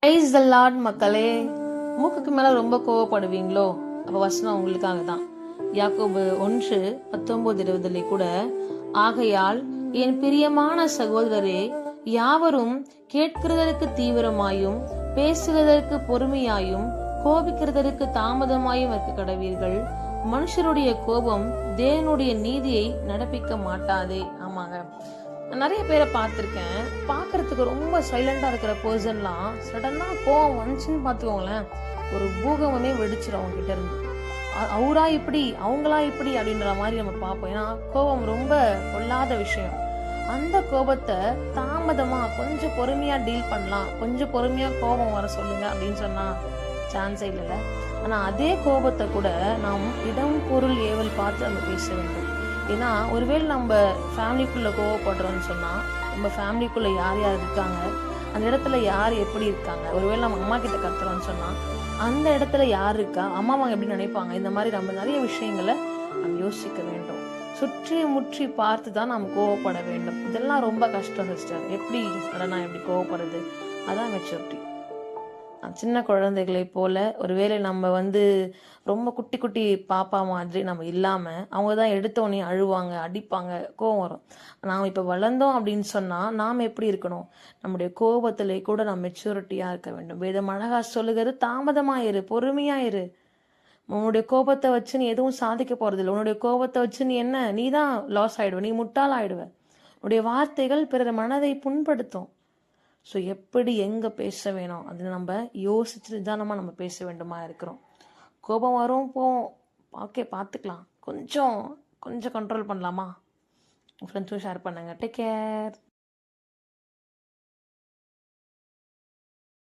Praise the Lord மக்களே. மூக்குக்கு மேல ரொம்ப கோவப்படுவீங்களோ? அப்ப வசனம் உங்களுக்காக தான். யாக்கோபு 1:19-20 கூட, ஆகையால் என் பிரியமான சகோதரரே, யாவரும் கேட்கிறதற்கு தீவிரமாயும் பேசுகிறதற்கு பொறுமையாயும் கோபிக்கிறதற்கு தாமதமாயும் இருக்க கடவீர்கள். மனுஷருடைய கோபம் தேவனுடைய நீதியை நடப்பிக்க மாட்டாதே. ஆமாங்க, நிறைய பேரை பார்த்துருக்கேன். பார்க்கறதுக்கு ரொம்ப சைலண்டா இருக்கிற பர்சன்லாம் சடனா கோவம் வந்துச்சுன்னு பார்த்துக்கோங்களேன், ஒரு பூகமே வெடிச்சிடும் அவங்க கிட்ட இருந்து. அவரா இப்படி அவங்களா இப்படி அப்படின்ற மாதிரி நம்ம பார்ப்போம். ஏன்னா கோபம் ரொம்ப பொல்லாத விஷயம். அந்த கோபத்தை தாமதமா கொஞ்சம் பொறுமையா டீல் பண்ணலாம், கொஞ்சம் பொறுமையா கோபம் வர சொல்லுங்க அப்படின்னு சொன்னா சான்ஸே இல்லைல்ல. ஆனா அதே கோபத்தை கூட நாம் இடம் பொருள் ஏவல் பார்த்து நம்ம பேச வேண்டும். ஏன்னா ஒருவேளை நம்ம ஃபேமிலிக்குள்ளே கோவப்படுறோம்னு சொன்னால், நம்ம ஃபேமிலிக்குள்ளே யார் யார் இருக்காங்க, அந்த இடத்துல யார் எப்படி இருக்காங்க, ஒருவேளை நம்ம அம்மா கிட்ட கத்துறோம்னு சொன்னால் அந்த இடத்துல யார் இருக்கா, அம்மா அவங்க எப்படி நினைப்பாங்க, இந்த மாதிரி நம்ம நிறைய விஷயங்களை நம்ம யோசிக்க வேண்டும். சுற்றி முற்றி பார்த்து தான் நம்ம கோவப்பட வேண்டும். இதெல்லாம் ரொம்ப கஷ்டம் சிஸ்டர். எப்படி சடனா எப்படி கோவப்படுறது? அதான் மெச்சூரிட்டி. சின்ன குழந்தைகளை போல ஒருவேளை நம்ம ரொம்ப குட்டி குட்டி பாப்பா மாதிரி நம்ம இல்லாமல், அவங்க தான் எடுத்தோடனே அழுவாங்க, அடிப்பாங்க, கோவம் வரும். நாம் இப்போ வளர்ந்தோம் அப்படின்னு சொன்னால் நாம் எப்படி இருக்கணும்? நம்முடைய கோபத்திலே கூட நாம் மெச்சூரிட்டியாக இருக்க வேண்டும். வேதம் அழகா சொல்லுகிறது, தாமதமாயிரு, பொறுமையாயிரு. உன்னுடைய கோபத்தை வச்சு நீ எதுவும் சாதிக்க போறதில்லை. உன்னுடைய கோபத்தை வச்சு நீ தான் லாஸ் ஆயிடுவ, நீ முட்டாள் ஆயிடுவ. உன்னுடைய வார்த்தைகள் பிறர் மனதை புண்படுத்தும். ஸோ எப்படி எங்கே பேச வேணும் அது நம்ம யோசிச்சு நிதானமாக நம்ம பேச வேண்டுமா இருக்கிறோம். கோபம் வரும் போவோம், ஓகே பார்த்துக்கலாம், கொஞ்சம் கொஞ்சம் கண்ட்ரோல் பண்ணலாமா? உங்கள் ஃப்ரெண்ட்ஸும் ஷேர் பண்ணுங்கள். Take care.